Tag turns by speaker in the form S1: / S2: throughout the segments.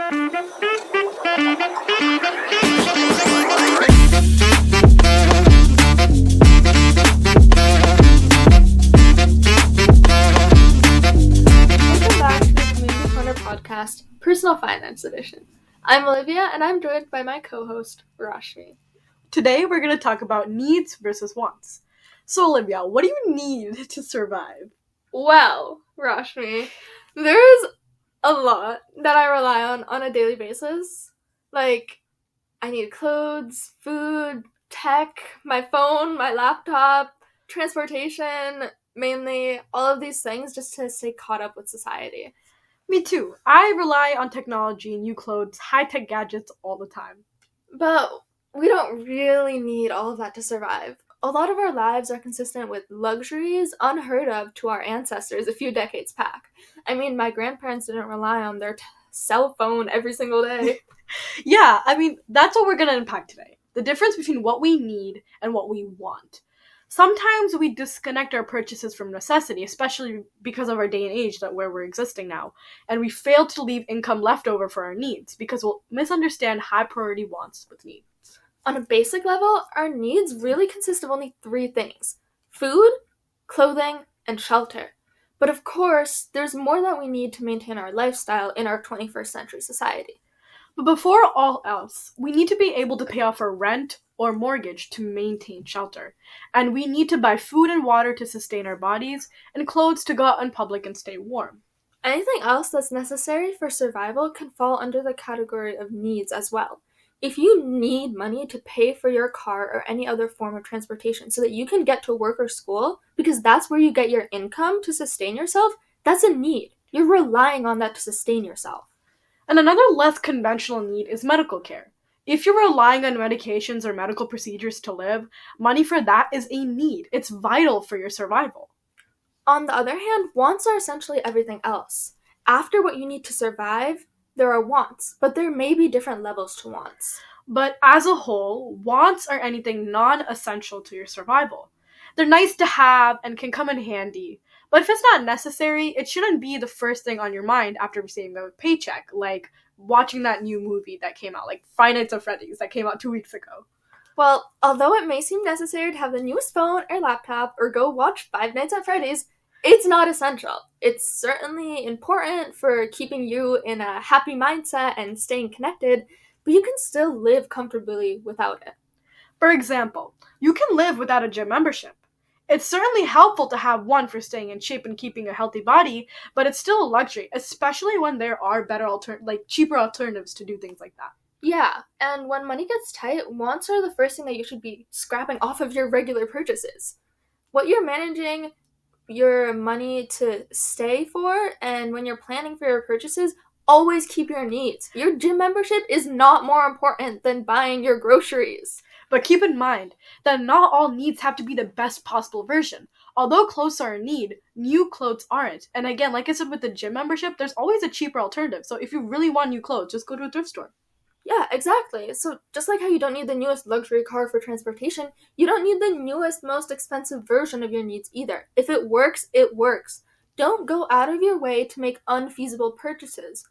S1: back to the Community Corner podcast, Personal Finance Edition. I'm Olivia, and I'm joined by my co-host, Rashmi.
S2: Today, we're going to talk about needs versus wants. So, Olivia, what do you need to survive?
S1: Well, Rashmi, there's a lot that I rely on a daily basis. Like, I need clothes, food, tech, my phone, my laptop, transportation, mainly all of these things just to stay caught up with society.
S2: Me too. I rely on technology, new clothes, high-tech gadgets all the time.
S1: But we don't really need all of that to survive. A lot of our lives are consistent with luxuries unheard of to our ancestors a few decades back. I mean, my grandparents didn't rely on their cell phone every single day.
S2: Yeah, that's what we're going to unpack today. The difference between what we need and what we want. Sometimes we disconnect our purchases from necessity, especially because of our day and age where we're existing now, and we fail to leave income left over for our needs because we'll misunderstand high priority wants with needs.
S1: On a basic level, our needs really consist of only 3 things: food, clothing, and shelter. But of course, there's more that we need to maintain our lifestyle in our 21st century society.
S2: But before all else, we need to be able to pay off our rent or mortgage to maintain shelter. And we need to buy food and water to sustain our bodies, and clothes to go out in public and stay warm.
S1: Anything else that's necessary for survival can fall under the category of needs as well. If you need money to pay for your car or any other form of transportation so that you can get to work or school, because that's where you get your income to sustain yourself, that's a need. You're relying on that to sustain yourself.
S2: And another less conventional need is medical care. If you're relying on medications or medical procedures to live, money for that is a need. It's vital for your survival.
S1: On the other hand, wants are essentially everything else. After what you need to survive, there are wants, but there may be different levels to wants.
S2: But as a whole, wants are anything non-essential to your survival. They're nice to have and can come in handy. But if it's not necessary, it shouldn't be the first thing on your mind after receiving a paycheck, like watching that new movie that came out, like Five Nights at Freddy's, that came out 2 weeks ago.
S1: Well, although it may seem necessary to have the newest phone or laptop or go watch Five Nights at Freddy's, it's not essential. It's certainly important for keeping you in a happy mindset and staying connected, but you can still live comfortably without it.
S2: For example, you can live without a gym membership. It's certainly helpful to have one for staying in shape and keeping a healthy body, but it's still a luxury, especially when there are better cheaper alternatives to do things like that.
S1: Yeah, and when money gets tight, wants are the first thing that you should be scrapping off of your regular purchases. What you're managing your money to stay for, and when you're planning for your purchases, always keep your needs. Your gym membership is not more important than buying your groceries.
S2: But keep in mind that not all needs have to be the best possible version. Although clothes are a need, new clothes aren't. And again, like I said with the gym membership, there's always a cheaper alternative. So if you really want new clothes, just go to a thrift store.
S1: Yeah, exactly. So just like how you don't need the newest luxury car for transportation, you don't need the newest, most expensive version of your needs either. If it works, it works. Don't go out of your way to make unfeasible purchases.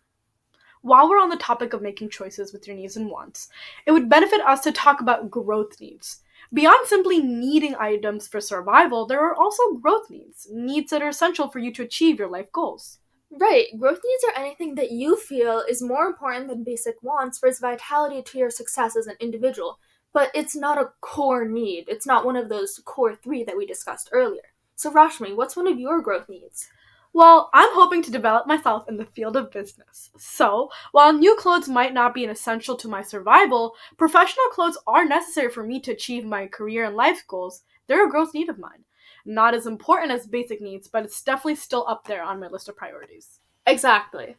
S2: While we're on the topic of making choices with your needs and wants, it would benefit us to talk about growth needs. Beyond simply needing items for survival, there are also growth needs that are essential for you to achieve your life goals.
S1: Right, growth needs are anything that you feel is more important than basic wants for its vitality to your success as an individual, but it's not a core need. It's not one of those core 3 that we discussed earlier. So Rashmi, what's one of your growth needs?
S2: Well, I'm hoping to develop myself in the field of business. So, while new clothes might not be an essential to my survival, professional clothes are necessary for me to achieve my career and life goals. They're a growth need of mine. Not as important as basic needs, but it's definitely still up there on my list of priorities.
S1: Exactly.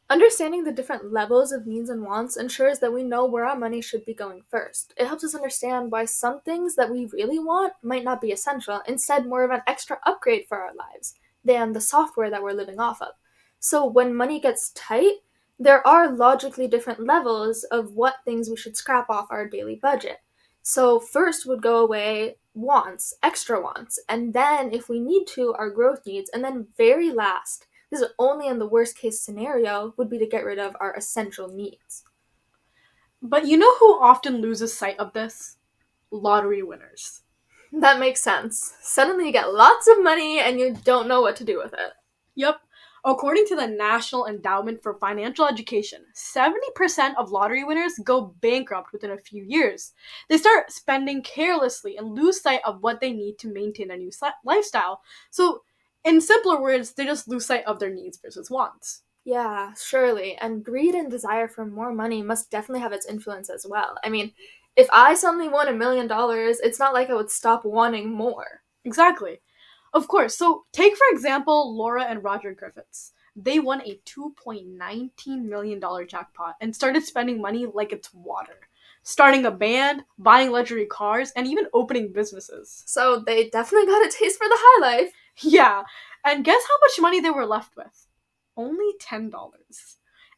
S1: Understanding the different levels of needs and wants ensures that we know where our money should be going first. It helps us understand why some things that we really want might not be essential, instead more of an extra upgrade for our lives than the software that we're living off of. So when money gets tight, there are logically different levels of what things we should scrap off our daily budget. So first would go away wants, extra wants, and then if we need to, our growth needs, and then very last, because only in the worst case scenario would be to get rid of our essential needs.
S2: But you know who often loses sight of this? Lottery winners.
S1: That makes sense. Suddenly you get lots of money and you don't know what to do with it.
S2: Yep. According to the National Endowment for Financial Education, 70% of lottery winners go bankrupt within a few years. They start spending carelessly and lose sight of what they need to maintain a new lifestyle. So, in simpler words, they just lose sight of their needs versus wants.
S1: Yeah, surely. And greed and desire for more money must definitely have its influence as well. I mean, if I suddenly won $1,000,000, it's not like I would stop wanting more.
S2: Exactly. Of course. So, take for example Laura and Roger Griffiths. They won a $2.19 million jackpot and started spending money like it's water. Starting a band, buying luxury cars, and even opening businesses.
S1: So they definitely got a taste for the high life.
S2: Yeah. And guess how much money they were left with? Only $10.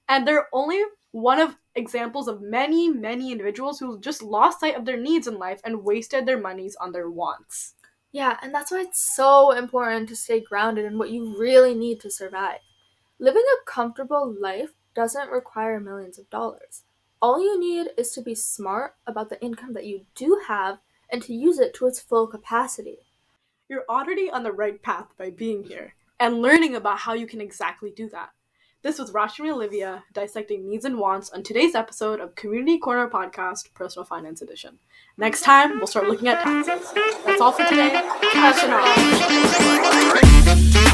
S2: And they're only one of examples of many, many individuals who just lost sight of their needs in life and wasted their monies on their wants.
S1: Yeah, and that's why it's so important to stay grounded in what you really need to survive. Living a comfortable life doesn't require millions of dollars. All you need is to be smart about the income that you do have and to use it to its full capacity.
S2: You're already on the right path by being here and learning about how you can exactly do that. This was Rashmi and Olivia dissecting needs and wants on today's episode of Community Corner Podcast, Personal Finance Edition. Next time, we'll start looking at taxes. That's all for today. Cash and off.